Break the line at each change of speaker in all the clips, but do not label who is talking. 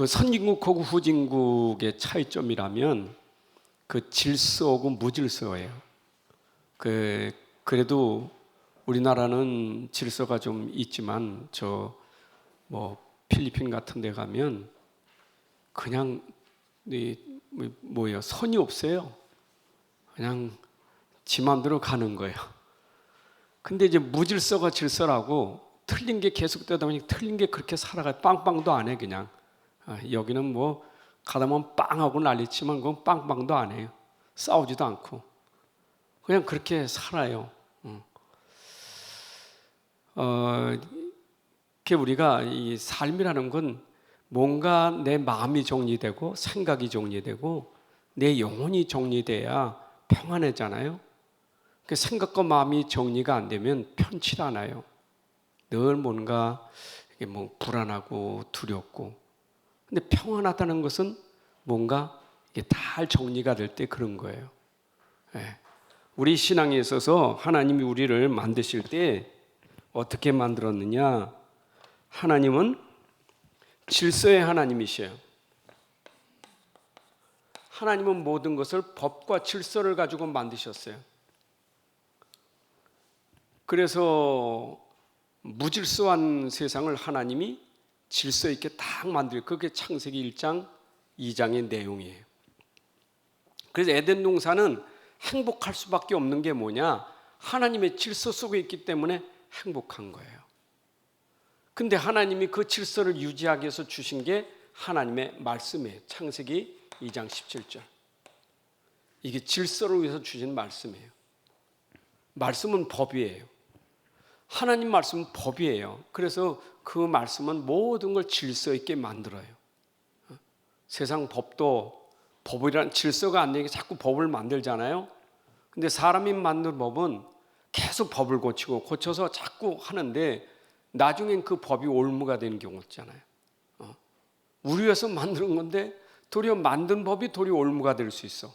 그 선진국하고 후진국의 차이점이라면 그 질서하고 무질서예요. 그래도 우리나라는 질서가 좀 있지만 저 뭐 필리핀 같은 데 가면 그냥 뭐예요? 선이 없어요. 그냥 지 맘대로 가는 거예요. 근데 이제 무질서가 질서라고 틀린 게 계속되다 보니 틀린 게 그렇게 살아가요. 빵빵도 안 해 그냥. 여기는 뭐 가다 보면 빵하고 난리치면 그건 빵빵도 안 해요. 싸우지도 않고 그냥 그렇게 살아요. 우리가 이 삶이라는 건 뭔가 내 마음이 정리되고 생각이 정리되고 내 영혼이 정리돼야 평안해잖아요. 그 생각과 마음이 정리가 안 되면 편치 않아요. 늘 뭔가 뭐 불안하고 두렵고. 근데 평안하다는 것은 뭔가 이게 다 정리가 될 때 그런 거예요. 우리 신앙에 있어서 하나님이 우리를 만드실 때 어떻게 만들었느냐? 하나님은 질서의 하나님이셔요. 하나님은 모든 것을 법과 질서를 가지고 만드셨어요. 그래서 무질서한 세상을 하나님이 질서 있게 딱 만들어요. 그게 창세기 1장 2장의 내용이에요. 그래서 에덴 동산은 행복할 수밖에 없는 게 뭐냐? 하나님의 질서 속에 있기 때문에 행복한 거예요. 근데 하나님이 그 질서를 유지하기 위해서 주신 게 하나님의 말씀이에요. 창세기 2장 17절. 이게 질서를 위해서 주신 말씀이에요. 말씀은 법이에요. 하나님 말씀은 법이에요. 그래서 그 말씀은 모든 걸 질서 있게 만들어요. 세상 법도 법이란 질서가 안 되게 자꾸 법을 만들잖아요. 근데 사람이 만든 법은 계속 법을 고쳐서 자꾸 하는데 나중엔 그 법이 올무가 되는 경우가 있잖아요. 우리 위해서 만드는 건데 도리어 만든 법이 도리어 올무가 될 수 있어.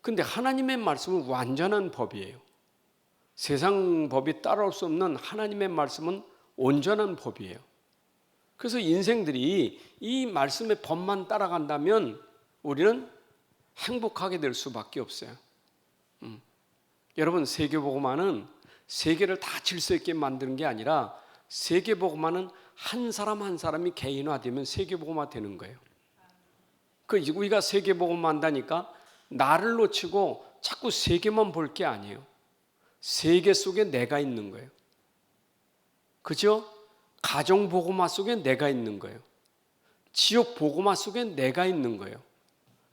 근데 하나님의 말씀은 완전한 법이에요. 세상 법이 따라올 수 없는 하나님의 말씀은 온전한 법이에요. 그래서 인생들이 이 말씀의 법만 따라간다면 우리는 행복하게 될 수밖에 없어요. 여러분, 세계복음화는 세계를 다 질서 있게 만드는 게 아니라 세계복음화는 한 사람 한 사람이 개인화되면 세계복음화 되는 거예요. 우리가 세계복음화 한다니까 나를 놓치고 자꾸 세계만 볼 게 아니에요. 세계 속에 내가 있는 거예요. 그죠? 가정복음화 속에 내가 있는 거예요. 지역복음화 속에 내가 있는 거예요.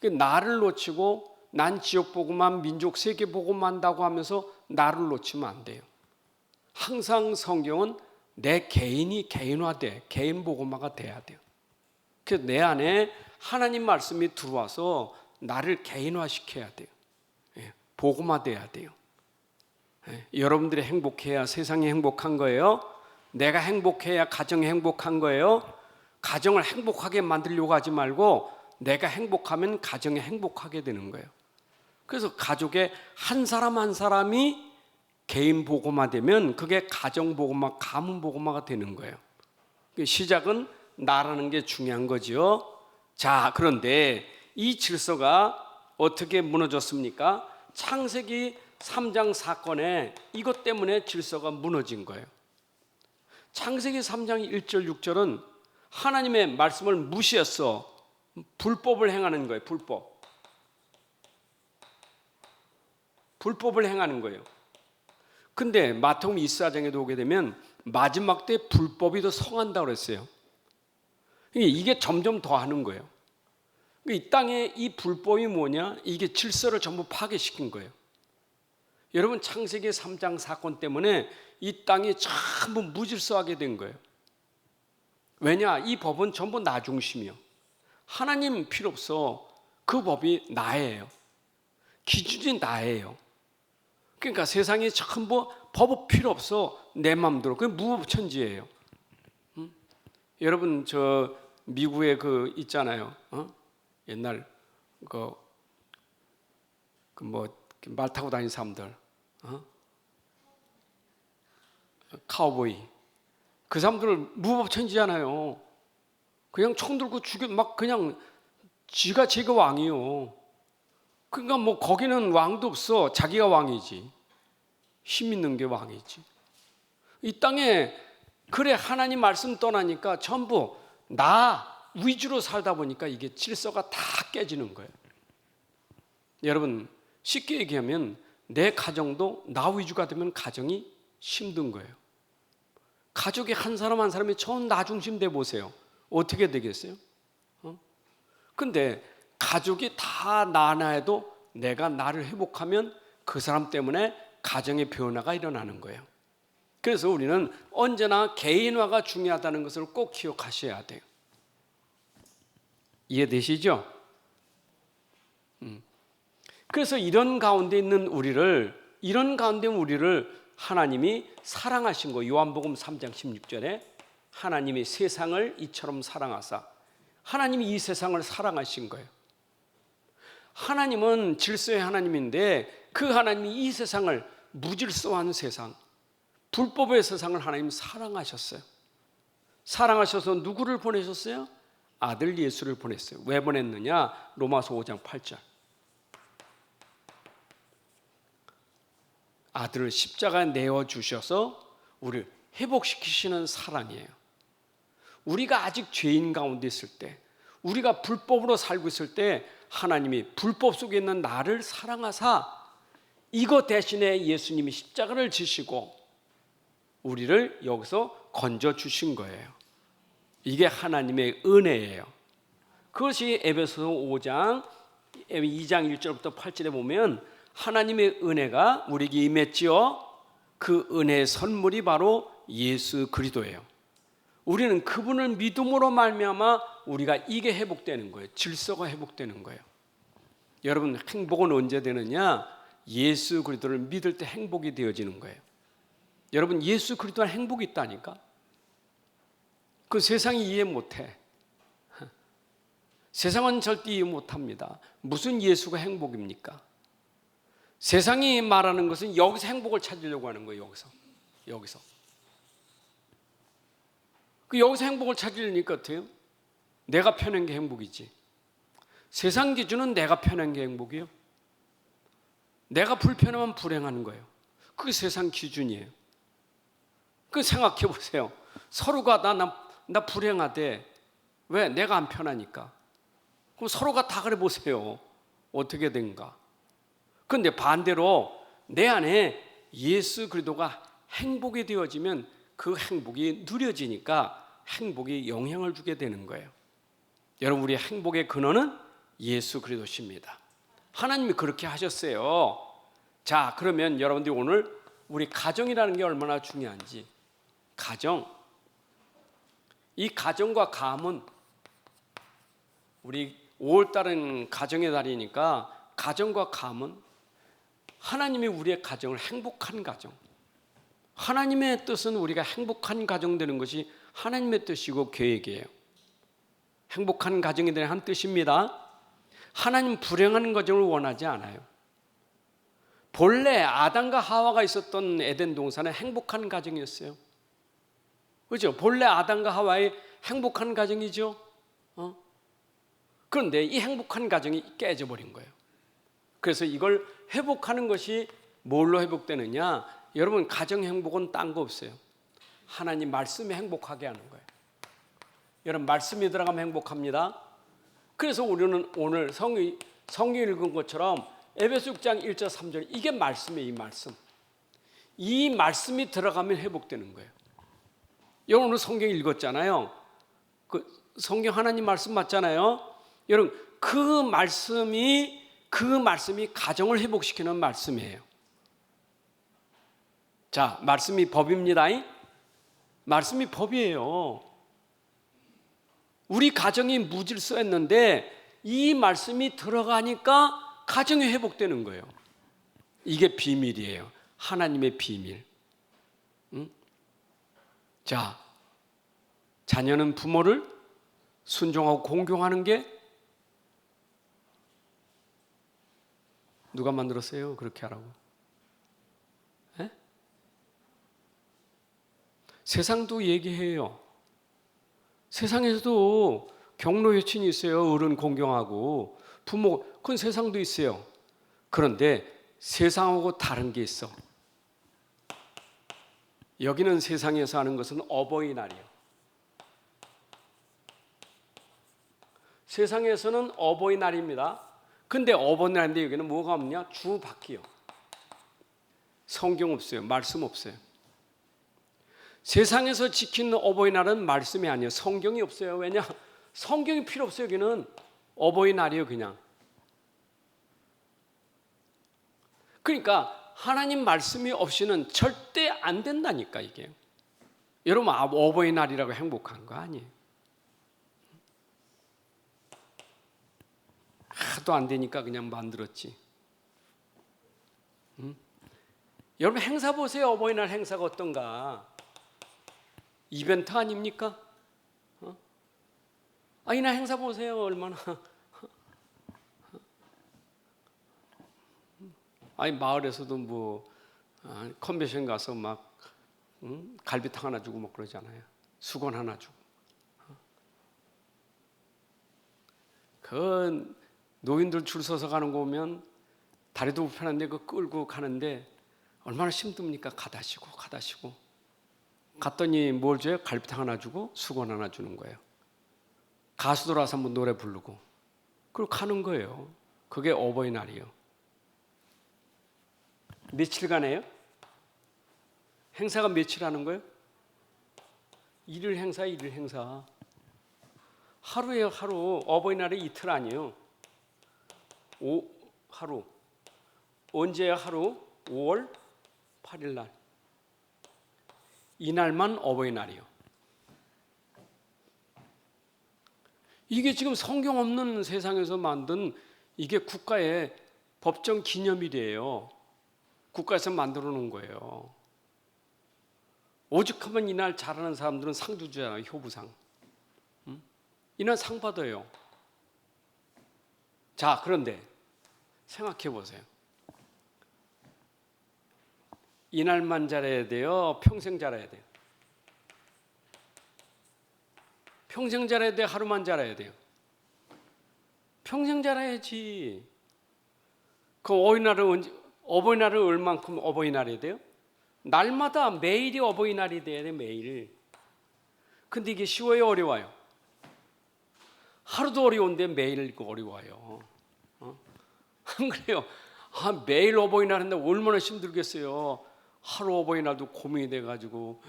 나를 놓치고 난 지역복음화, 민족 세계복음화 한다고 하면서 나를 놓치면 안 돼요. 항상 성경은 내 개인이 개인화돼, 개인복음화가 돼야 돼요. 그래서 내 안에 하나님 말씀이 들어와서 나를 개인화시켜야 돼요. 복음화돼야 돼요. 여러분들이 행복해야 세상이 행복한 거예요. 내가 행복해야 가정이 행복한 거예요. 가정을 행복하게 만들려고 하지 말고 내가 행복하면 가정이 행복하게 되는 거예요. 그래서 가족의 한 사람 한 사람이 개인 복음화되면 그게 가정 복음화, 가문 복음화가 되는 거예요. 시작은 나라는 게 중요한 거죠. 자, 그런데 이 질서가 어떻게 무너졌습니까? 창세기 3장 사건에 이것 때문에 질서가 무너진 거예요. 창세기 3장 1절 6절은 하나님의 말씀을 무시했어. 불법을 행하는 거예요. 불법을 행하는 거예요. 근데 마태복음 24장에도 오게 되면 마지막 때 불법이 더 성한다고 그랬어요. 이게 점점 더 하는 거예요. 이 땅에 이 불법이 뭐냐? 이게 질서를 전부 파괴시킨 거예요. 여러분, 창세기 3장 사건 때문에 이 땅이 전부 무질서하게 된 거예요. 왜냐? 이 법은 전부 나 중심이요. 하나님 필요 없어. 그 법이 나예요. 기준이 나예요. 그러니까 세상에 전부 법 필요 없어. 내 마음대로. 그게 무법천지예요. 여러분, 저 미국에 그 있잖아요. 옛날 말 타고 다니는 사람들, 카우보이. 그 사람들은 무법천지잖아요. 그냥 총 들고 죽여 막 그냥 지가 제가 왕이요. 그러니까 뭐 거기는 왕도 없어. 자기가 왕이지. 힘 있는 게 왕이지. 이 땅에 그래 하나님 말씀 떠나니까 전부 나 위주로 살다 보니까 이게 질서가 다 깨지는 거예요. 여러분 쉽게 얘기하면 내 가정도 나 위주가 되면 가정이 힘든 거예요. 가족이 한 사람 한 사람이 처음 나 중심 돼 보세요. 어떻게 되겠어요? 근데 가족이 다 나나 해도 내가 나를 회복하면 그 사람 때문에 가정의 변화가 일어나는 거예요. 그래서 우리는 언제나 개인화가 중요하다는 것을 꼭 기억하셔야 돼요. 이해되시죠? 그래서 이런 가운데 우리를 하나님이 사랑하신 거, 요한복음 3장 16절에 하나님이 세상을 이처럼 사랑하사, 하나님이 이 세상을 사랑하신 거예요. 하나님은 질서의 하나님인데 그 하나님이 이 세상을, 무질서한 세상, 불법의 세상을 하나님 사랑하셨어요. 사랑하셔서 누구를 보내셨어요? 아들 예수를 보냈어요. 왜 보냈느냐? 로마서 5장 8절. 아들을 십자가에 내어주셔서 우리를 회복시키시는 사랑이에요. 우리가 아직 죄인 가운데 있을 때, 우리가 불법으로 살고 있을 때 하나님이 불법 속에 있는 나를 사랑하사 이것 대신에 예수님이 십자가를 지시고 우리를 여기서 건져주신 거예요. 이게 하나님의 은혜예요. 그것이 에베소서 5장 2장 1절부터 8절에 보면 하나님의 은혜가 우리에게 임했지요. 그 은혜의 선물이 바로 예수 그리스도예요. 우리는 그분을 믿음으로 말미암아 우리가 이게 회복되는 거예요. 질서가 회복되는 거예요. 여러분 행복은 언제 되느냐? 예수 그리스도를 믿을 때 행복이 되어지는 거예요. 여러분 예수 그리스도는 행복이 있다니까. 그 세상이 이해 못해. 세상은 절대 이해 못합니다. 무슨 예수가 행복입니까? 세상이 말하는 것은 여기서 행복을 찾으려고 하는 거예요. 여기서 여기서 행복을 찾으려니까 어때요? 내가 편한 게 행복이지. 세상 기준은 내가 편한 게 행복이에요. 내가 불편하면 불행하는 거예요. 그게 세상 기준이에요. 그 생각해 보세요. 서로가 나 불행하대. 왜? 내가 안 편하니까. 그럼 서로가 다 그래 보세요. 어떻게 된가? 그런데 반대로 내 안에 예수 그리스도가 행복이 되어지면 그 행복이 누려지니까 행복이 영향을 주게 되는 거예요. 여러분 우리 행복의 근원은 예수 그리스도십니다. 하나님이 그렇게 하셨어요. 자, 그러면 여러분들이 오늘 우리 가정이라는 게 얼마나 중요한지, 이 가정과 가문, 우리 5월달은 가정의 달이니까 가정과 가문, 하나님이 우리의 가정을 행복한 가정, 하나님의 뜻은 우리가 행복한 가정 되는 것이 하나님의 뜻이고 계획이에요. 행복한 가정이 되는 한 뜻입니다. 하나님 불행한 가정을 원하지 않아요. 본래 아담과 하와가 있었던 에덴 동산은 행복한 가정이었어요. 그렇죠? 본래 아담과 하와의 행복한 가정이죠. 그런데 이 행복한 가정이 깨져버린 거예요. 그래서 이걸 회복하는 것이 뭘로 회복되느냐? 여러분 가정 행복은 딴 거 없어요. 하나님 말씀에 행복하게 하는 거예요. 여러분 말씀이 들어가면 행복합니다. 그래서 우리는 오늘 성경 읽은 것처럼 에베소 6장 1절 3절 이게 말씀이에요. 이 말씀이 들어가면 회복되는 거예요. 여러분 오늘 성경 읽었잖아요. 그 성경 하나님 말씀 맞잖아요. 여러분 그 말씀이 가정을 회복시키는 말씀이에요. 자, 말씀이 법입니다. 말씀이 법이에요. 우리 가정이 무질서했는데 이 말씀이 들어가니까 가정이 회복되는 거예요. 이게 비밀이에요. 하나님의 비밀. 자, 자녀는 부모를 순종하고 공경하는 게 누가 만들었어요? 그렇게 하라고. 에? 세상도 얘기해요. 세상에서도 경로 여친이 있어요. 어른 공경하고 부모, 그건 세상도 있어요. 그런데 세상하고 다른 게 있어. 여기는 세상에서 하는 것은 어버이날이에요. 세상에서는 어버이날입니다. 근데 어버이날인데 여기는 뭐가 없냐? 주밖이요. 성경 없어요. 말씀 없어요. 세상에서 지키는 어버이날은 말씀이 아니에요. 성경이 없어요. 왜냐? 성경이 필요 없어요. 여기는 어버이날이에요. 그냥. 그러니까 하나님 말씀이 없이는 절대 안 된다니까 이게. 여러분 어버이날이라고 행복한 거 아니에요. 하도 안 되니까 그냥 만들었지. 여러분 행사 보세요. 어버이날 행사가 어떤가. 이벤트 아닙니까? 이날 행사 보세요. 얼마나. 마을에서도 뭐 컨벤션 가서 막 갈비탕 하나 주고 뭐 그러잖아요. 수건 하나 주고. 그 노인들 줄 서서 가는 거 보면 다리도 불편한데 그 끌고 가는데 얼마나 힘듭니까? 가다 쉬고 갔더니 뭘 줘요? 갈비탕 하나 주고 수건 하나 주는 거예요. 가수들 와서 한번 노래 부르고 그리고 가는 거예요. 그게 어버이날이에요. 며칠간에요? 행사가 며칠 하는 거예요? 일일 행사. 하루예요, 하루. 어버이날이 이틀 아니에요. 하루. 언제야 하루? 5월 8일 날. 이날만 어버이날이요. 이게 지금 성경 없는 세상에서 만든 이게 국가의 법정 기념일이에요. 국가에서 만들어 놓은 거예요. 오죽하면 이날 잘하는 사람들은 상 주잖아요. 효부상. 이날 상 받아요. 자, 그런데 생각해 보세요. 이날만 잘해야 돼요? 평생 잘해야 돼요? 평생 잘해야 돼요? 하루만 잘해야 돼요? 평생 잘해야지. 그 어버이날을 얼만큼 어버이날이 돼요? 날마다 매일이 어버이날이 돼야 돼, 매일. 근데 이게 쉬워요, 어려워요? 하루도 어려운데 매일 어려워요. 안 그래요? 매일 어버이날 하는데 얼마나 힘들겠어요. 하루 어버이날도 고민이 돼가지고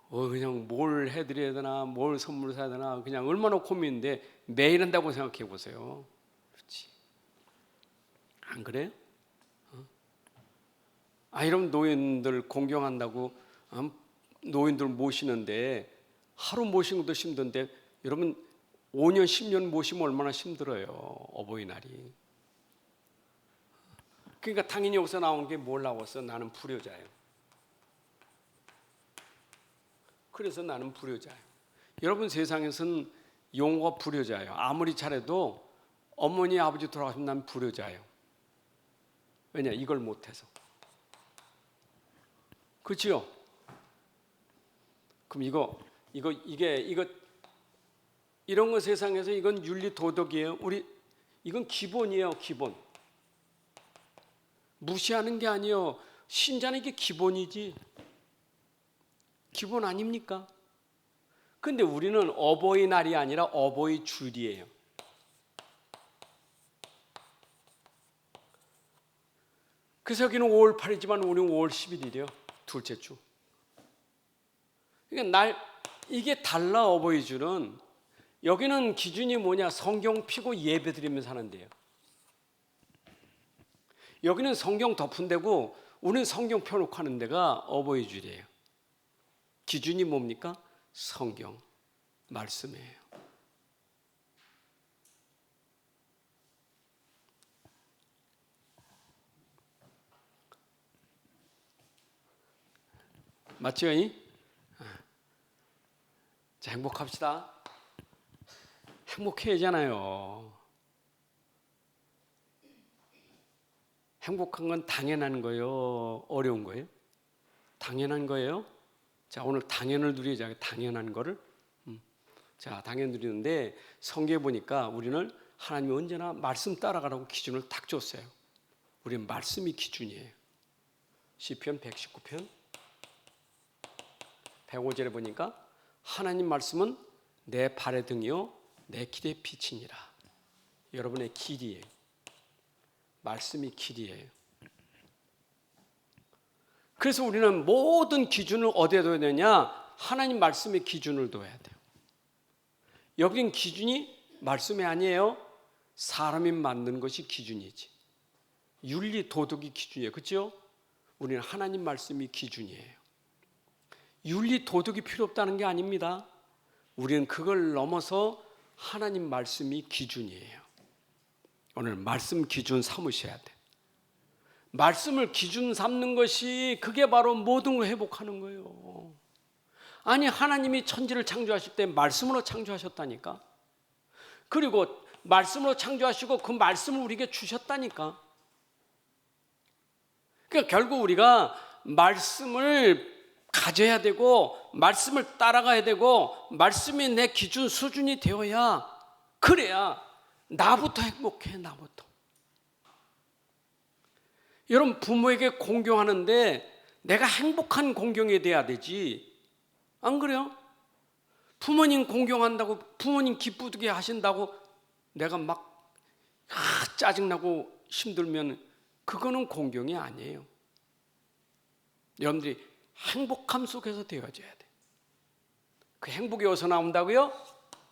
그냥 뭘 해드려야 되나, 뭘 선물 사야 되나, 그냥 얼마나 고민인데 매일 한다고 생각해 보세요. 그렇지? 안 그래요? 이러면 노인들 공경한다고 노인들 모시는데 하루 모시는 것도 힘든데 여러분 5년 10년 모시면 얼마나 힘들어요. 어버이날이. 그러니까 당연히 여기서 나온 게 뭘 나왔어? 나는 불효자예요. 그래서 나는 불효자예요. 여러분 세상에서는 용어가 불효자예요. 아무리 잘해도 어머니 아버지 돌아가시면 난 불효자예요. 왜냐? 이걸 못해서. 그렇죠? 그럼 이게 이런 거 세상에서 이건 윤리 도덕이에요. 이건 기본이에요, 기본. 무시하는 게 아니에요. 신자는 이게 기본이지. 기본 아닙니까? 근데 우리는 어버이날이 아니라 어버이줄이에요. 그래서 여기는 5월 8일이지만 우리는 5월 11일이에요. 둘째 주. 그러니까 이게 달라. 어버이줄은 여기는 기준이 뭐냐? 성경 피고 예배 드리면서 하는데요. 여기는 성경 덮은 데고 우리는 성경 펴놓고 하는 데가 어버이줄이에요. 기준이 뭡니까? 성경 말씀이에요. 맞죠? 자, 행복합시다. 행복해야 하잖아요. 행복한 건 당연한 거예요? 어려운 거예요? 당연한 거예요? 자, 오늘 당연을 누리자. 당연한 거를. 자, 당연히 누리는데 성경에 보니까 우리는 하나님이 언제나 말씀 따라가라고 기준을 딱 줬어요. 우리는 말씀이 기준이에요. 시편 119편 105절에 보니까 하나님 말씀은 내 발의 등이요 내 길의 빛이니라. 여러분의 길이에요. 말씀이 길이에요. 그래서 우리는 모든 기준을 어디에 둬야 되냐? 하나님 말씀의 기준을 둬야 돼요. 여긴 기준이 말씀이 아니에요. 사람이 만드는 것이 기준이지. 윤리 도덕이 기준이에요. 그렇죠? 우리는 하나님 말씀이 기준이에요. 윤리 도덕이 필요 없다는 게 아닙니다. 우리는 그걸 넘어서 하나님 말씀이 기준이에요. 오늘 말씀 기준 삼으셔야 돼. 말씀을 기준 삼는 것이 그게 바로 모든 걸 회복하는 거예요. 아니 하나님이 천지를 창조하실 때 말씀으로 창조하셨다니까. 그리고 말씀으로 창조하시고 그 말씀을 우리에게 주셨다니까. 그러니까 결국 우리가 말씀을 가져야 되고 말씀을 따라가야 되고 말씀이 내 기준 수준이 되어야 그래야 나부터 행복해. 나부터. 여러분 부모에게 공경하는데 내가 행복한 공경이 돼야 되지. 안 그래요? 부모님 공경한다고 부모님 기쁘게 하신다고 내가 막 짜증나고 힘들면 그거는 공경이 아니에요. 여러분들이 행복함 속에서 되어져야 돼. 그 행복이 어디서 나온다고요?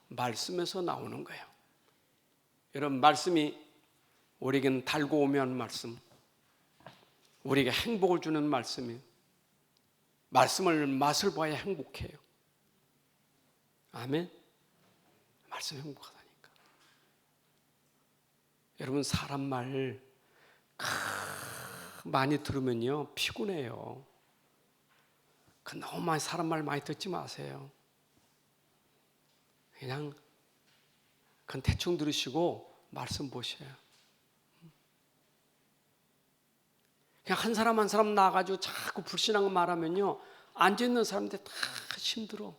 말씀에서 나오는 거예요. 여러분 말씀이 우리에게는 달고 오면 말씀, 우리에게 행복을 주는 말씀이에요. 말씀을 맛을 봐야 행복해요. 아멘. 말씀 행복하다니까. 여러분 사람 말 많이 들으면요 피곤해요. 너무 많이 사람 말 많이 듣지 마세요. 그냥 대충 들으시고 말씀 보셔요. 그냥 한 사람 한 사람 나가지고 자꾸 불신한 거 말하면요 앉아있는 사람들 다 힘들어.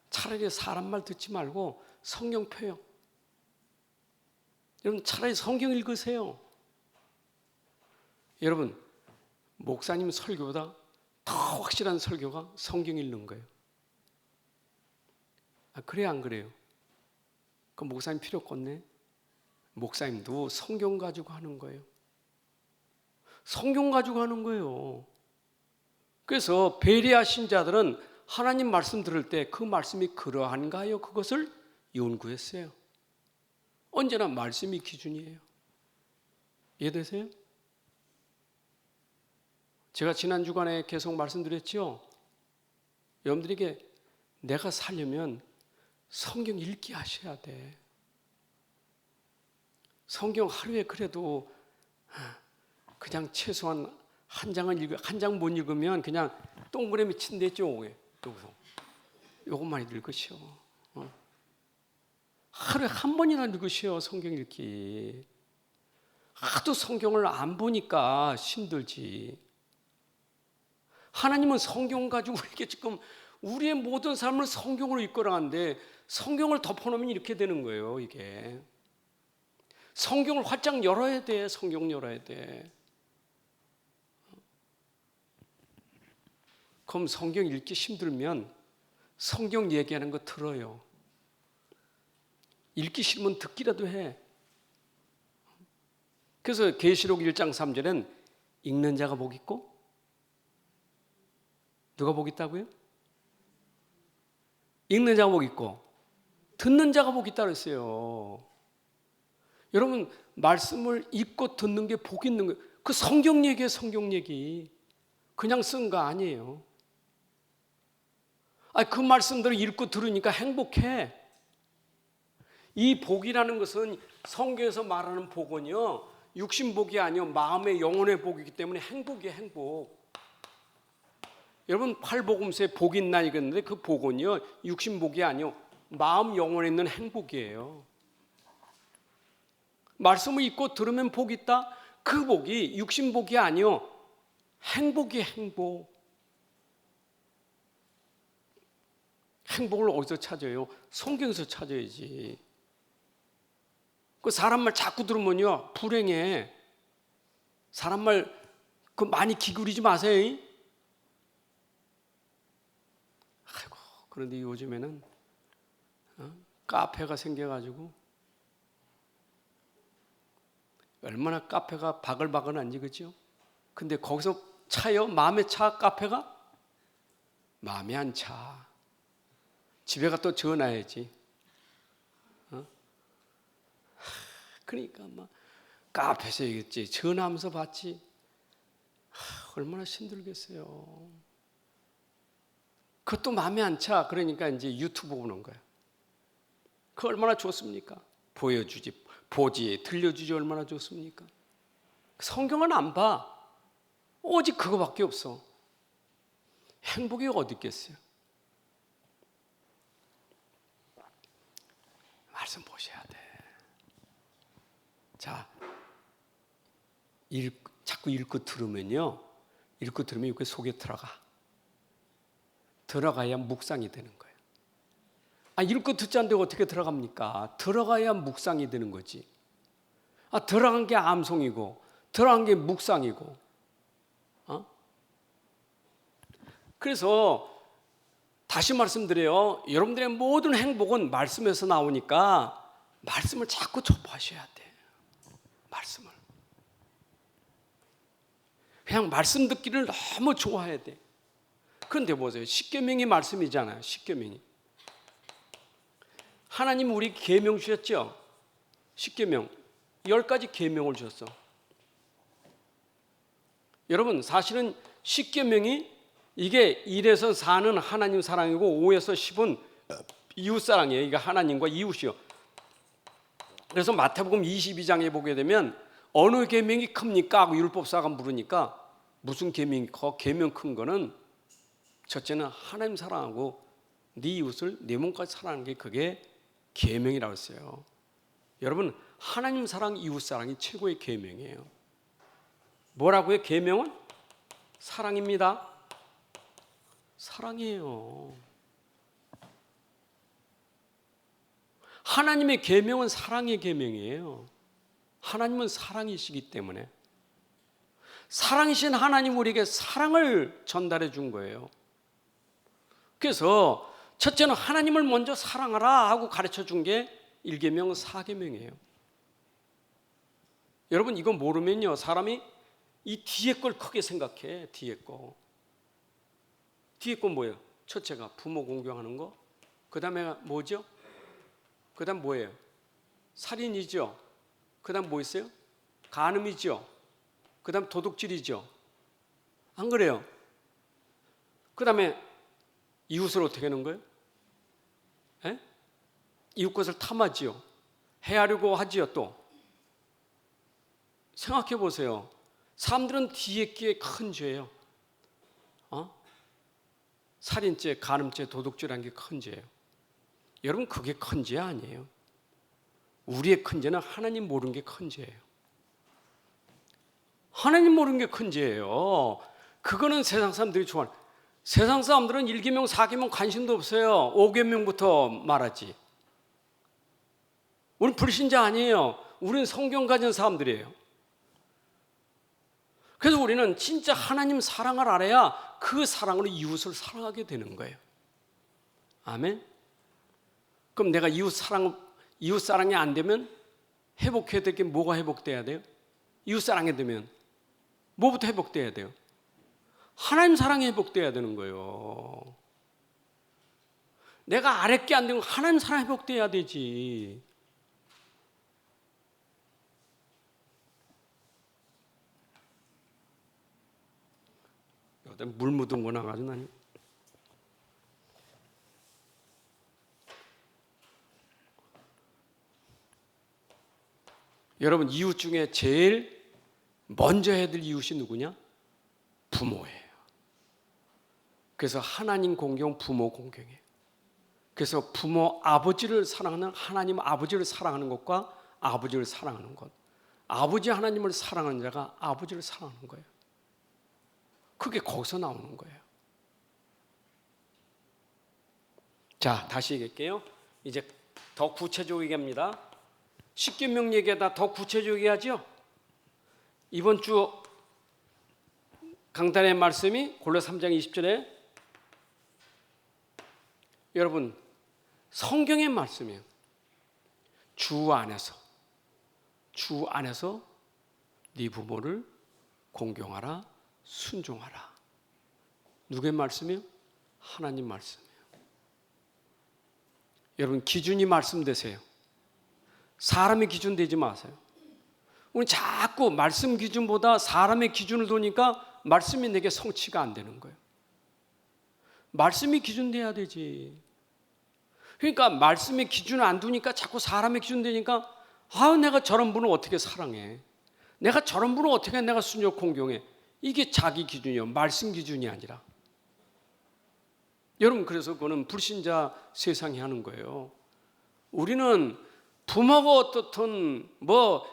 차라리 사람 말 듣지 말고 성경 펴요. 여러분 차라리 성경 읽으세요. 여러분 목사님 설교보다 더 확실한 설교가 성경 읽는 거예요. 그래요 안 그래요? 그 목사님 필요 없겠네. 목사님도 성경 가지고 하는 거예요. 성경 가지고 하는 거예요. 그래서 베레아 신자들은 하나님 말씀 들을 때 그 말씀이 그러한가요? 그것을 연구했어요. 언제나 말씀이 기준이에요. 이해되세요? 제가 지난 주간에 계속 말씀드렸죠. 여러분들에게 내가 살려면 성경 읽기 하셔야 돼. 성경 하루에 그래도 그냥 최소한 한 장 못 읽으면 그냥 동그라미 친댔죠. 요것만 읽으시오. 하루에 한 번이나 읽으시오. 성경 읽기. 하도 성경을 안 보니까 힘들지. 하나님은 성경 가지고 우리에게 지금 우리의 모든 삶을 성경으로 이끌어가는데 성경을 덮어놓으면 이렇게 되는 거예요. 이게 성경을 활짝 열어야 돼. 성경 열어야 돼. 그럼 성경 읽기 힘들면 성경 얘기하는 거 들어요. 읽기 싫으면 듣기라도 해. 그래서 계시록 1장 3절엔 읽는 자가 복 있고 누가 복 있다고요? 읽는 자가 복 있고 듣는 자가 복 있다고 했어요. 여러분 말씀을 읽고 듣는 게 복 있는 거예요. 그 성경 얘기예요. 성경 얘기. 그냥 쓴 거 아니에요. 그 말씀들을 읽고 들으니까 행복해. 이 복이라는 것은 성경에서 말하는 복은요 육신복이 아니요 마음의 영혼의 복이기 때문에 행복이에요. 행복. 여러분 팔복음서에 복 있나 이랬는데 그 복은요 육신복이 아니요 마음 영혼에 있는 행복이에요. 말씀을 읽고 들으면 복 있다. 그 복이 육신복이 아니요 행복이 행복. 행복을 어디서 찾아요? 성경에서 찾아야지. 그 사람 말 자꾸 들으면요 불행해. 사람 말 그 많이 기울이지 마세요. 아이고, 그런데 요즘에는 카페가 생겨가지고 얼마나 카페가 바글바글한지, 그죠? 근데 거기서 차요? 마음에 차 카페가? 마음에 안 차. 집에 가서 또 전화해야지. 그러니까 막 카페에서 얘기했지, 전화하면서 봤지. 얼마나 힘들겠어요. 그것도 마음에 안 차. 그러니까 이제 유튜브 보는 거야. 그 얼마나 좋습니까? 보여주지, 보지, 들려주지 얼마나 좋습니까? 성경은 안 봐. 오직 그거밖에 없어. 행복이 어디 있겠어요? 말씀 보셔야 돼. 자, 자꾸 읽고 들으면요, 읽고 들으면 이렇게 속에 들어가야 묵상이 되는 거예요. 읽고 듣지 않는데 어떻게 들어갑니까? 들어가야 묵상이 되는 거지. 들어간 게 암송이고 들어간 게 묵상이고. 그래서 다시 말씀드려요. 여러분들의 모든 행복은 말씀에서 나오니까 말씀을 자꾸 접하셔야 돼. 말씀을. 그냥 말씀 듣기를 너무 좋아해야 돼. 그런데 보세요. 십계명이 말씀이잖아요. 십계명이. 하나님 우리 계명 주셨죠? 십계명. 10가지 계명을 주셨어. 여러분, 사실은 십계명이 이게 1에서 4는 하나님 사랑이고 5에서 10은 이웃 사랑이에요. 이게 하나님과 이웃이요. 그래서 마태복음 22장에 보게 되면 어느 계명이 큽니까? 하고 율법사가 물으니까 무슨 계명이 커? 계명 큰 거는 첫째는 하나님 사랑하고 네 이웃을 내 몸까지 사랑하는 게 그게 계명이라고 했어요. 여러분, 하나님 사랑, 이웃 사랑이 최고의 계명이에요. 뭐라고요? 계명은 사랑입니다. 사랑이에요. 하나님의 계명은 사랑의 계명이에요. 하나님은 사랑이시기 때문에 사랑이신 하나님 우리에게 사랑을 전달해 준 거예요. 그래서 첫째는 하나님을 먼저 사랑하라 하고 가르쳐 준 게 1계명 4계명이에요. 여러분, 이거 모르면요 사람이 이 뒤에 걸 크게 생각해. 뒤에 거 뭐예요? 첫째가 부모 공경하는 거. 그 다음에 뭐죠? 그 다음 뭐예요? 살인이죠. 그 다음 뭐 있어요? 간음이죠. 그 다음 도둑질이죠. 안 그래요? 그 다음에 이웃을 어떻게 하는 거예요? 에? 이웃 것을 탐하지요. 해하려고 하지요. 또 생각해 보세요. 사람들은 뒤에 게 큰 죄예요. 살인죄, 간음죄, 도둑질한 게 큰 죄예요. 여러분, 그게 큰 죄 아니에요. 우리의 큰 죄는 하나님 모르는 게 큰 죄예요. 하나님 모르는 게 큰 죄예요. 그거는 세상 사람들이 좋아하는. 세상 사람들은 1계명, 4계명 관심도 없어요. 5계명부터 말하지. 우리는 불신자 아니에요. 우리는 성경 가진 사람들이에요. 그래서 우리는 진짜 하나님 사랑을 알아야 그 사랑으로 이웃을 사랑하게 되는 거예요. 아멘. 그럼 내가 이웃 사랑이 안 되면 회복해야 될 게 뭐가 회복돼야 돼요? 이웃 사랑이 되면 뭐부터 회복돼야 돼요? 하나님 사랑이 회복돼야 되는 거예요. 내가 아랫게 안 되면 하나님 사랑이 회복돼야 되지. 물 묻은 거 나가지고 나니. 여러분, 이웃 중에 제일 먼저 해야 될 이웃이 누구냐? 부모예요. 그래서 하나님 공경, 부모 공경이에요. 그래서 부모 아버지를 사랑하는 하나님 아버지를 사랑하는 것과 아버지를 사랑하는 것, 아버지 하나님을 사랑하는 자가 아버지를 사랑하는 거예요. 그게 거기서 나오는 거예요. 자, 다시 얘기할게요. 이제 더 구체적이게 합니다. 십계명 얘기하다 더 구체적이게 하죠. 이번 주 강단의 말씀이 골로새 3장 20절에 여러분 성경의 말씀이에요. 주 안에서 네 부모를 공경하라, 순종하라. 누구의 말씀이요? 하나님 말씀이에요. 여러분 기준이 말씀 되세요. 사람의 기준 되지 마세요. 우리 자꾸 말씀 기준보다 사람의 기준을 두니까 말씀이 내게 성취가 안 되는 거예요. 말씀이 기준 돼야 되지. 그러니까 말씀의 기준을 안 두니까 자꾸 사람의 기준 되니까 내가 저런 분을 어떻게 사랑해? 내가 저런 분을 어떻게 내가 순종 공경해? 이게 자기 기준이요. 말씀 기준이 아니라. 여러분 그래서 그거는 불신자 세상이 하는 거예요. 우리는 부모가 어떻든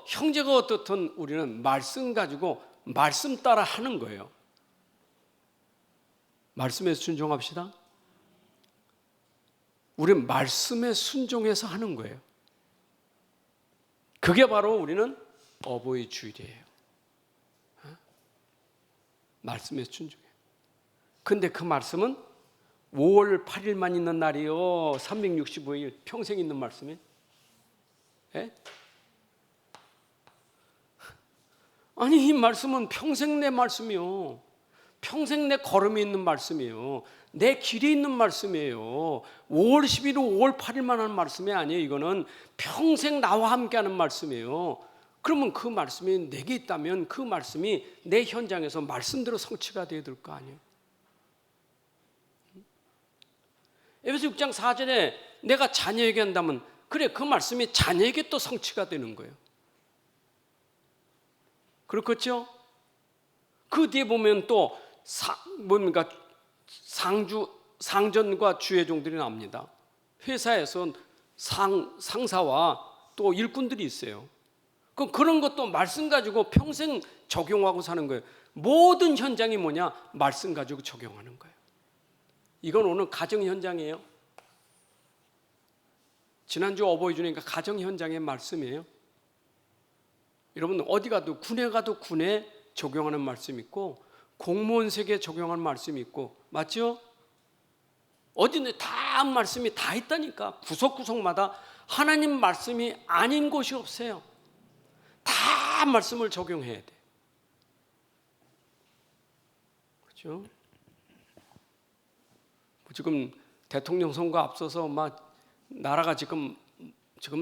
형제가 어떻든 우리는 말씀 가지고 말씀 따라 하는 거예요. 말씀에 순종합시다. 우리는 말씀에 순종해서 하는 거예요. 그게 바로 우리는 어버이 주일이에요. 말씀에 순종해요. 근데 그 말씀은 5월 8일만 있는 날이요 365일 평생 있는 말씀이에요. 예? 아니 이 말씀은 평생 내 말씀이요. 평생 내 걸음이 있는 말씀이에요. 내 길이 있는 말씀이에요. 5월 11일 5월 8일만 하는 말씀이 아니에요. 이거는 평생 나와 함께 하는 말씀이에요. 그러면 그 말씀이 내게 있다면 그 말씀이 내 현장에서 말씀대로 성취가 되어야 될 거 아니에요. 에베소 6장 4절에 내가 자녀에게 한다면 그래 그 말씀이 자녀에게 또 성취가 되는 거예요. 그렇겠죠? 그 뒤에 보면 또 상전과 주의 종들이 나옵니다. 회사에서 상사와 또 일꾼들이 있어요. 그런 것도 말씀 가지고 평생 적용하고 사는 거예요. 모든 현장이 뭐냐? 말씀 가지고 적용하는 거예요. 이건 오늘 가정 현장이에요. 지난주 어버이 주니까 가정 현장의 말씀이에요. 여러분 어디 가도 군에 가도 군에 적용하는 말씀이 있고 공무원 세계에 적용하는 말씀이 있고 맞죠? 어디는 다 말씀이 다 있다니까. 구석구석마다 하나님 말씀이 아닌 곳이 없어요. 다 말씀을 적용해야 돼. 그렇죠? 지금 대통령 선거 앞서서 나라가 지금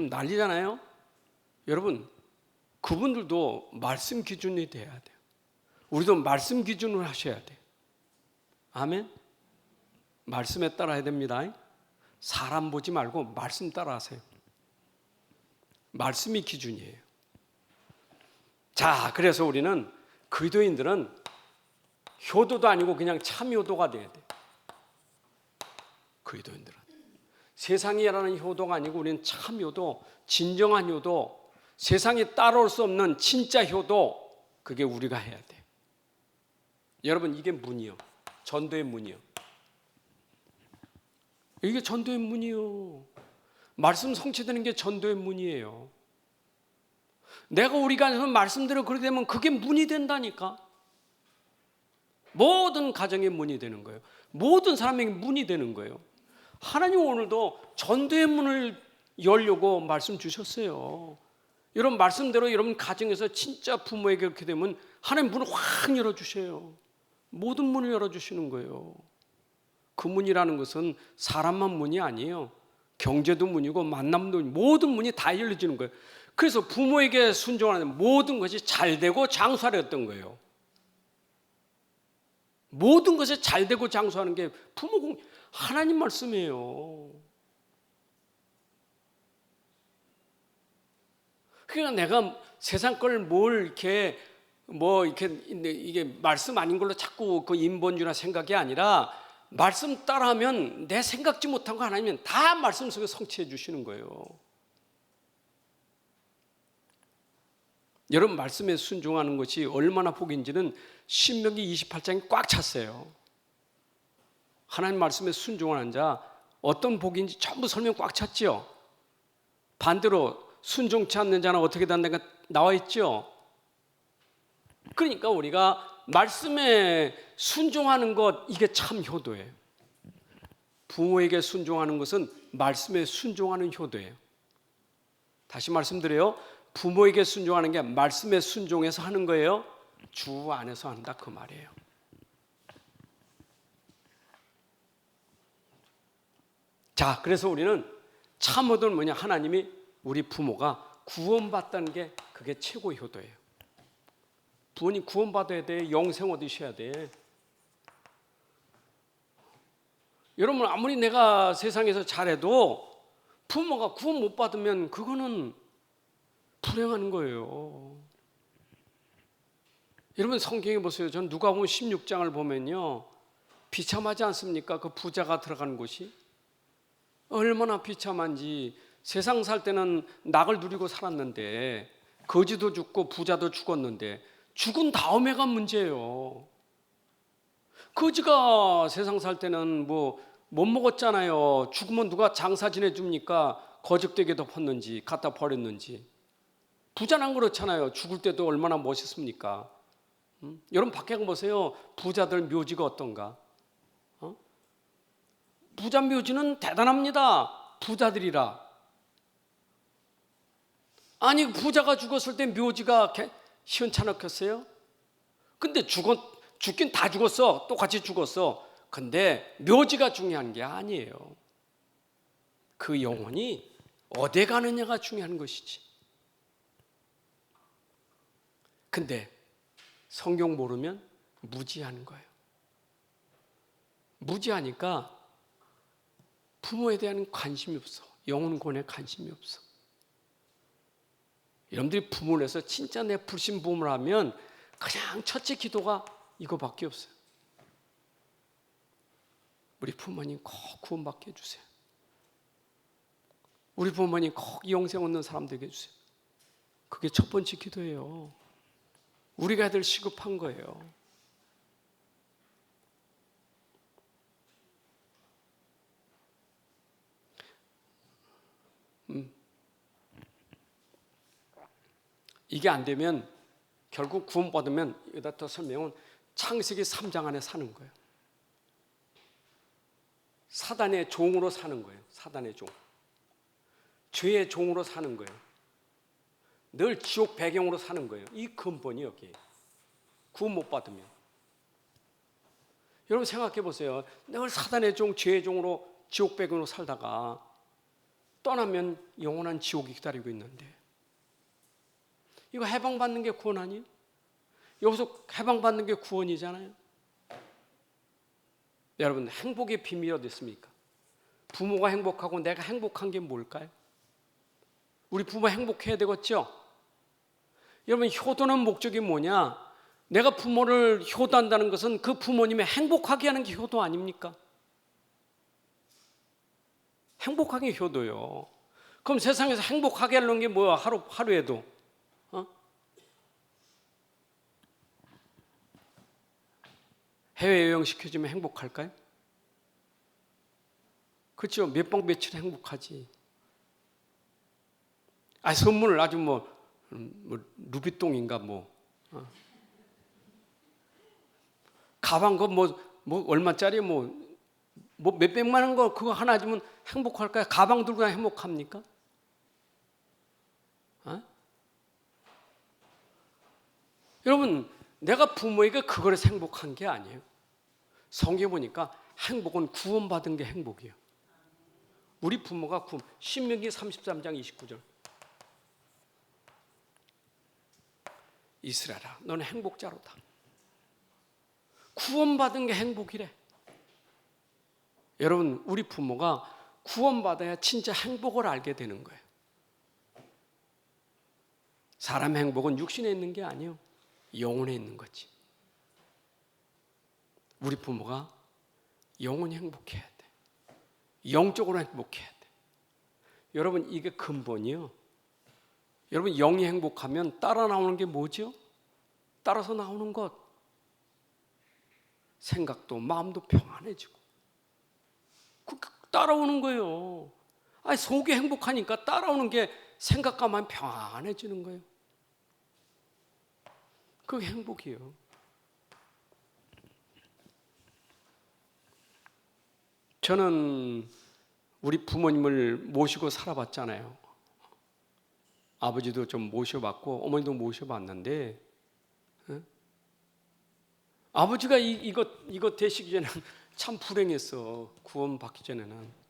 난리잖아요. 여러분 그분들도 말씀 기준이 돼야 돼요. 우리도 말씀 기준을 하셔야 돼요. 아멘. 말씀에 따라야 됩니다. 사람 보지 말고 말씀 따라하세요. 말씀이 기준이에요. 자, 그래서 우리는 그리스도인들은 효도도 아니고 그냥 참효도가 돼야 돼요. 그리스도인들은 세상이 말하는 효도가 아니고 우리는 참효도, 진정한 효도, 세상에 따라올 수 없는 진짜 효도, 그게 우리가 해야 돼요. 여러분 이게 문이요. 전도의 문이요. 이게 전도의 문이요. 말씀 성취되는 게 전도의 문이에요. 내가 우리가 말씀대로 그렇게 되면 그게 문이 된다니까. 모든 가정의 문이 되는 거예요. 모든 사람에게 문이 되는 거예요. 하나님 오늘도 전도의 문을 열려고 말씀 주셨어요. 여러분 말씀대로 여러분 가정에서 진짜 부모에게 그렇게 되면 하나님 문을 확 열어주셔요. 모든 문을 열어주시는 거예요. 그 문이라는 것은 사람만 문이 아니에요. 경제도 문이고 만남도 문이고 모든 문이 다 열려지는 거예요. 그래서 부모에게 순종하는 모든 것이 잘되고 장수하렸던 거예요. 모든 것이 잘되고 장수하는 게 부모 하나님 말씀이에요. 그러니까 내가 세상 걸 뭘 이렇게 이게 말씀 아닌 걸로 자꾸 그 인본주의나 생각이 아니라 말씀 따라하면 내 생각지 못한 거 하나님은 다 말씀 속에 성취해 주시는 거예요. 여러분 말씀에 순종하는 것이 얼마나 복인지는 신명기 28장이 꽉 찼어요. 하나님 말씀에 순종하는 자 어떤 복인지 전부 설명 꽉 찼죠. 반대로 순종치 않는 자는 어떻게 된다가 나와 있죠. 그러니까 우리가 말씀에 순종하는 것, 이게 참 효도예요. 부모에게 순종하는 것은 말씀에 순종하는 효도예요. 다시 말씀드려요. 부모에게 순종하는 게 말씀에 순종해서 하는 거예요. 주 안에서 한다, 그 말이에요. 자, 그래서 우리는 참 효도는 뭐냐? 하나님이 우리 부모가 구원받다는 게 그게 최고 효도예요. 부모님 구원받아야 돼. 영생 얻으셔야 돼. 여러분, 아무리 내가 세상에서 잘해도 부모가 구원 못 받으면 그거는 불행한 거예요. 여러분, 성경에 보세요. 전 누가복음 16장을 보면요, 비참하지 않습니까? 그 부자가 들어가는 곳이 얼마나 비참한지. 세상 살 때는 낙을 누리고 살았는데, 거지도 죽고 부자도 죽었는데 죽은 다음에가 문제예요. 거지가 세상 살 때는 뭐 못 먹었잖아요. 죽으면 누가 장사 지내줍니까? 거적되게 덮었는지 갖다 버렸는지. 부자는 그렇잖아요. 죽을 때도 얼마나 멋있습니까? 여러분 밖에 보세요. 부자들 묘지가 어떤가? 부자 묘지는 대단합니다. 부자들이라. 아니, 부자가 죽었을 때 묘지가 시원찮았겠어요? 근데 죽긴 다 죽었어. 똑같이 죽었어. 근데 묘지가 중요한 게 아니에요. 그 영혼이 어디 가느냐가 중요한 것이지. 근데 성경 모르면 무지하는 거예요. 무지하니까 부모에 대한 관심이 없어. 영혼권에 관심이 없어. 여러분들이 부모를 해서 진짜 내 불신부모를 하면 그냥 첫째 기도가 이거밖에 없어요. 우리 부모님 꼭 구원받게 해주세요. 우리 부모님 꼭 영생 얻는 사람 되게 해주세요. 그게 첫 번째 기도예요. 우리가 해야 될 시급한 거예요. 이게 안 되면 결국 구원받으면, 여기다 더 설명은 창세기 3장 안에 사는 거예요. 사단의 종으로 사는 거예요. 사단의 종. 죄의 종으로 사는 거예요. 늘 지옥 배경으로 사는 거예요. 이 근본이 여기에요. 구원 못 받으면. 여러분 생각해 보세요. 늘 사단의 종, 죄의 종으로 지옥 배경으로 살다가 떠나면 영원한 지옥이 기다리고 있는데, 이거 해방받는 게 구원 아니에요? 여기서 해방받는 게 구원이잖아요. 여러분, 행복의 비밀이 어디 있습니까? 부모가 행복하고 내가 행복한 게 뭘까요? 우리 부모 행복해야 되겠죠? 여러분, 효도는 목적이 뭐냐? 내가 부모를 효도한다는 것은 그 부모님의 행복하게 하는 게 효도 아닙니까? 행복하게 효도요. 그럼 세상에서 행복하게 하려는 게 뭐야? 하루에도. 해외여행 시켜주면 행복할까요? 그렇죠. 몇 박 며칠 행복하지. 선물을 아주 루비똥인가 가방 얼마짜리 몇백만 원 거 그거 하나 주면 행복할까요? 가방 들고 그냥 행복합니까? 여러분, 내가 부모에게 그거에서 행복한 게 아니에요. 성경에 보니까 행복은 구원받은 게 행복이에요. 우리 부모가 신명기 33장 29절. 이스라엘아, 너는 행복자로다. 구원받은 게 행복이래. 여러분, 우리 부모가 구원받아야 진짜 행복을 알게 되는 거예요. 사람의 행복은 육신에 있는 게 아니에요. 영혼에 있는 거지. 우리 부모가 영혼이 행복해야 돼. 영적으로 행복해야 돼. 여러분, 이게 근본이요. 여러분, 영이 행복하면 따라 나오는 게 뭐죠? 따라서 나오는 것. 생각도 마음도 평안해지고. 따라오는 거예요. 아니, 속이 행복하니까 따라오는 게 생각과만 평안해지는 거예요. 그게 행복이에요. 저는 우리 부모님을 모시고 살아봤잖아요. 아버지도 좀 모셔봤고 어머니도 모셔봤는데, 아버지가 이거 되시기 전에는 참 불행했어. 구원 받기 전에는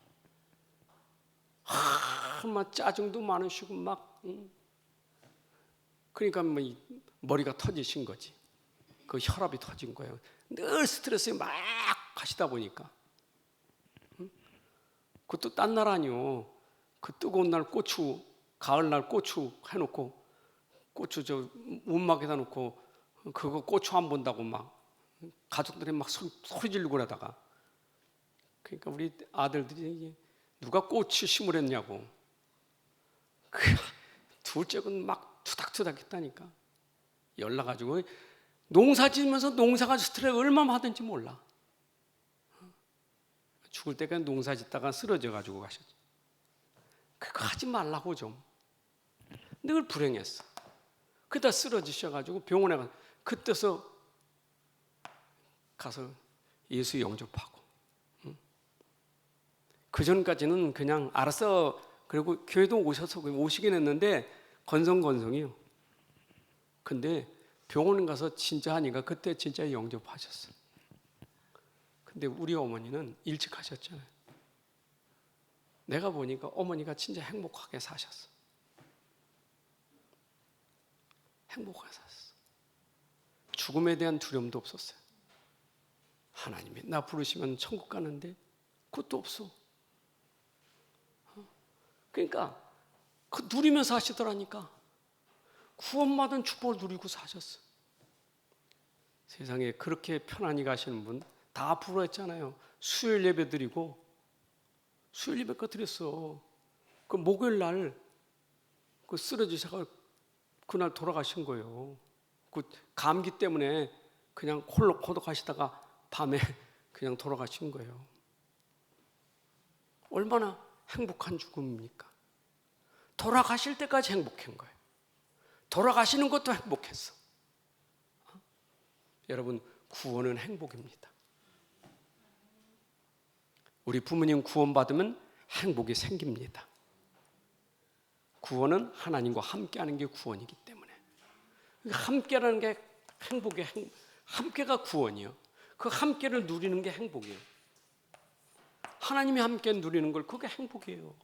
막 짜증도 많으시고 막, 그러니까 뭐 머리가 터지신 거지. 그 혈압이 터진 거예요. 늘 스트레스에 막 하시다 보니까. 그것도 딴 날 아니요. 그 뜨거운 날 고추, 가을날 고추 해놓고, 고추 저 움막에다 놓고 그거 고추 안 본다고 막 가족들이 막 소리 지르고 그러다가, 그러니까 우리 아들들이 누가 꽃을 심으랬냐고. 둘째는 막 투닥투닥 했다니까. 연락가지고 농사 지으면서 농사가 스트레스 얼마나 받은지 몰라. 죽을 때까지 농사 짓다가 쓰러져 가지고 가셨지. 그거 하지 말라고 좀. 늘 불행했어. 그러다 쓰러지셔가지고 병원에 가서, 그때서 가서 예수 영접하고, 그 전까지는 그냥 알아서, 그리고 교회도 오셔서 오시긴 했는데 건성건성이요. 근데 병원 가서 진짜 하니까 그때 진짜 영접하셨어. 근데 우리 어머니는 일찍 하셨잖아요. 내가 보니까 어머니가 진짜 행복하게 사셨어. 행복하게 사셨어. 죽음에 대한 두려움도 없었어요. 하나님이 나 부르시면 천국 가는데 그것도 없어. 그러니까 그 누리면서 하시더라니까. 구원받은 축복을 누리고 사셨어. 세상에 그렇게 편안히 가시는 분 다 부러웠잖아요. 수요일 예배 드리고, 수요일 예배가 드렸어. 그 목요일 날 그 쓰러지셔서 그날 돌아가신 거예요. 그 감기 때문에 그냥 홀로 고독하시다가 밤에 그냥 돌아가신 거예요. 얼마나 행복한 죽음입니까? 돌아가실 때까지 행복한 거예요. 돌아가시는 것도 행복했어. 여러분, 구원은 행복입니다. 우리 부모님 구원받으면 행복이 생깁니다. 구원은 하나님과 함께하는 게 구원이기 때문에. 함께라는 게 행복이에요. 함께가 구원이요. 그 함께를 누리는 게 행복이에요. 하나님이 함께 누리는 걸, 그게 행복이에요.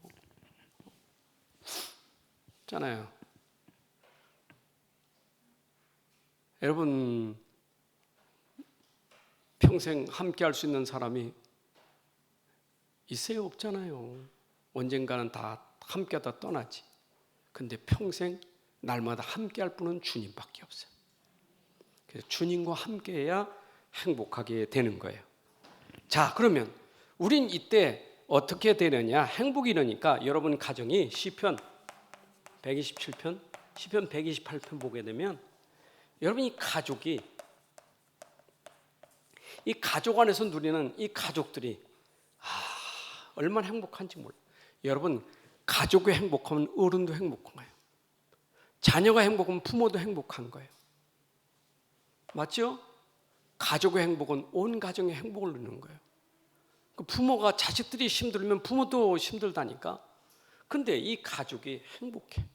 있잖아요. 여러분, 평생 함께 할 수 있는 사람이 있어요? 없잖아요. 언젠가는 다 함께 하다 떠나지. 근데 평생 날마다 함께 할 분은 주님밖에 없어요. 그래서 주님과 함께 해야 행복하게 되는 거예요. 자, 그러면 우린 이때 어떻게 되느냐? 행복이 이러니까 여러분 가정이 시편 127편, 시편 128편 보게 되면 여러분 이 가족이, 이 가족 안에서 누리는 이 가족들이 얼마나 행복한지 몰라요. 여러분, 가족이 행복하면 어른도 행복한 거예요. 자녀가 행복하면 부모도 행복한 거예요. 맞죠? 가족의 행복은 온 가정의 행복을 누리는 거예요. 부모가, 자식들이 힘들면 부모도 힘들다니까. 근데 이 가족이 행복해.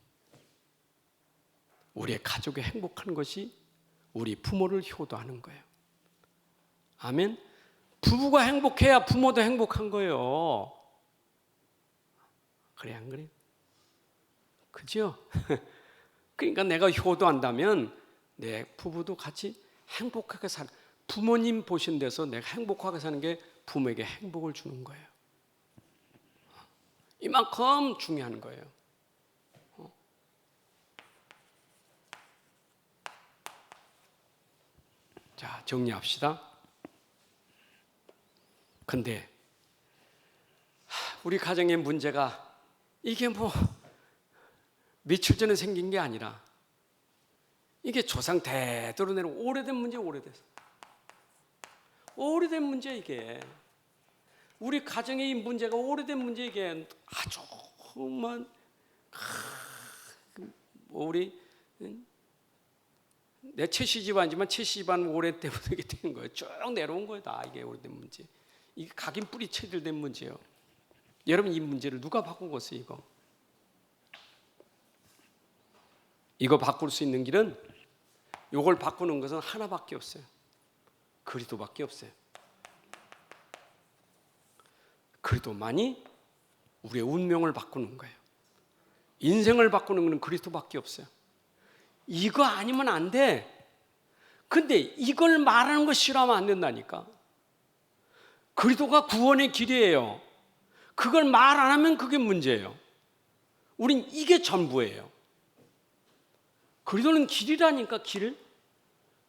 우리의 가족이 행복한 것이 우리 부모를 효도하는 거예요. 아멘. 부부가 행복해야 부모도 행복한 거예요. 그래, 안 그래요? 그죠? 그러니까 내가 효도한다면 내 부부도 같이 행복하게 사는, 부모님 보신 데서 내가 행복하게 사는 게 부모에게 행복을 주는 거예요. 이만큼 중요한 거예요. 자, 정리합시다. 근데 우리 가정의 문제가 이게 뭐 며칠 전에 생긴 게 아니라 이게 조상 대대로 내려온 오래된 문제, 오래된 문제 이게. 우리 가정의 이 문제가 오래된 문제이게 아주 우리 내 최씨 집안이지만 최씨 집안 오래 때부터 이게 된 거예요. 쭉 내려온 거예요. 다 이게 오래된 문제. 이게 각인 뿌리 체질된 문제예요. 여러분 이 문제를 누가 바꾸겠어요? 이거 바꿀 수 있는 길은 이걸 바꾸는 것은 하나밖에 없어요. 그리스도밖에 없어요. 그리스도만이 우리의 운명을 바꾸는 거예요. 인생을 바꾸는 것은 그리스도밖에 없어요. 이거 아니면 안 돼. 근데 이걸 말하는 거 싫어하면 안 된다니까. 그리스도가 구원의 길이에요. 그걸 말 안 하면 그게 문제예요. 우린 이게 전부예요. 그리스도는 길이라니까. 길.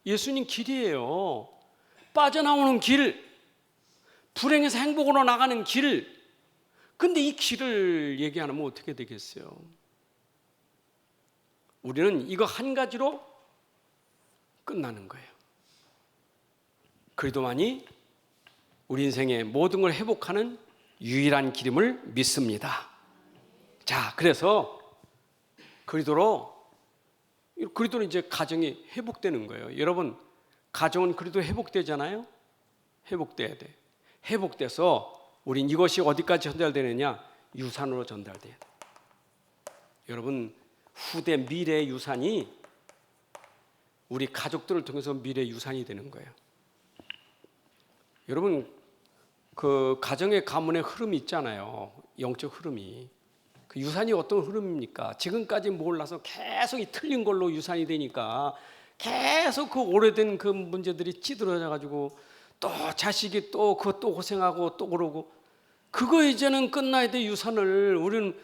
예수님 길이에요. 빠져나오는 길, 불행에서 행복으로 나가는 길. 근데 이 길을 얘기 안 하면 어떻게 되겠어요? 우리는 이거 한 가지로 끝나는 거예요. 그리스도만이 우리 인생의 모든 걸 회복하는 유일한 길임을 믿습니다. 자, 그래서 그리스도는 이제 가정이 회복되는 거예요. 여러분, 가정은 그래도 회복되잖아요. 회복돼야 돼. 회복돼서 우린 이것이 어디까지 전달되느냐? 유산으로 전달돼야 돼. 여러분, 후대 미래의 유산이 우리 가족들을 통해서 미래의 유산이 되는 거예요. 여러분, 그 가정의 가문의 흐름이 있잖아요. 영적 흐름이. 그 유산이 어떤 흐름입니까? 지금까지 몰라서 계속 이 틀린 걸로 유산이 되니까 계속 그 오래된 그 문제들이 찌들어져 가지고 또 자식이 또 그거 또 고생하고 또 그러고, 그거 이제는 끝나야 돼. 유산을 우리는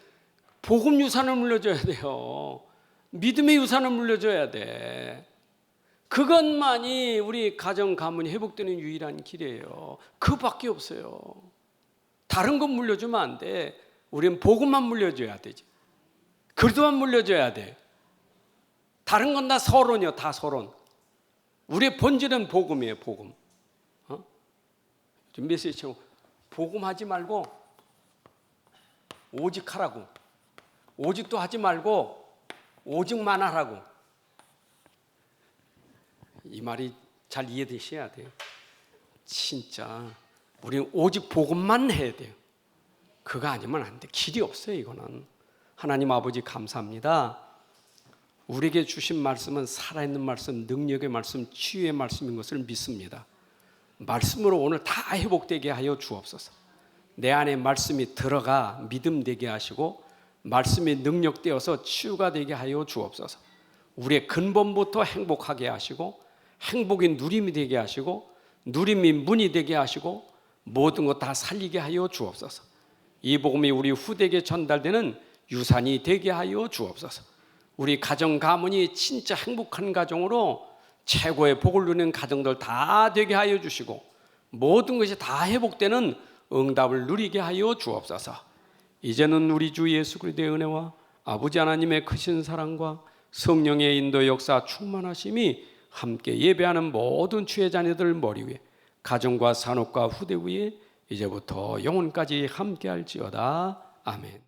복음 유산을 물려줘야 돼요. 믿음의 유산을 물려줘야 돼. 그것만이 우리 가정 가문이 회복되는 유일한 길이에요. 그밖에 없어요. 다른 건 물려주면 안 돼. 우리는 복음만 물려줘야 되지. 그리스도만 물려줘야 돼. 다른 건 다 서론이요. 다 서론. 우리의 본질은 복음이에요. 복음. 좀 메시지처럼 복음하지 말고 오직 하라고. 오직도 하지 말고 오직만 하라고. 이 말이 잘 이해되셔야 돼요. 진짜 우리는 오직 복음만 해야 돼요. 그거 아니면 안 돼. 길이 없어요. 이거는. 하나님 아버지 감사합니다. 우리에게 주신 말씀은 살아있는 말씀, 능력의 말씀, 치유의 말씀인 것을 믿습니다. 말씀으로 오늘 다 회복되게 하여 주옵소서. 내 안에 말씀이 들어가 믿음 되게 하시고 말씀이 능력되어서 치유가 되게 하여 주옵소서. 우리의 근본부터 행복하게 하시고 행복이 누림이 되게 하시고 누림이 문이 되게 하시고 모든 것 다 살리게 하여 주옵소서. 이 복음이 우리 후대에게 전달되는 유산이 되게 하여 주옵소서. 우리 가정 가문이 진짜 행복한 가정으로 최고의 복을 누리는 가정들 다 되게 하여 주시고 모든 것이 다 회복되는 응답을 누리게 하여 주옵소서. 이제는 우리 주 예수 그리스도의 은혜와 아버지 하나님의 크신 사랑과 성령의 인도 역사 충만하심이 함께 예배하는 모든 주의 자녀들 머리 위에 가정과 산업과 후대 위에 이제부터 영혼까지 함께 할지어다. 아멘.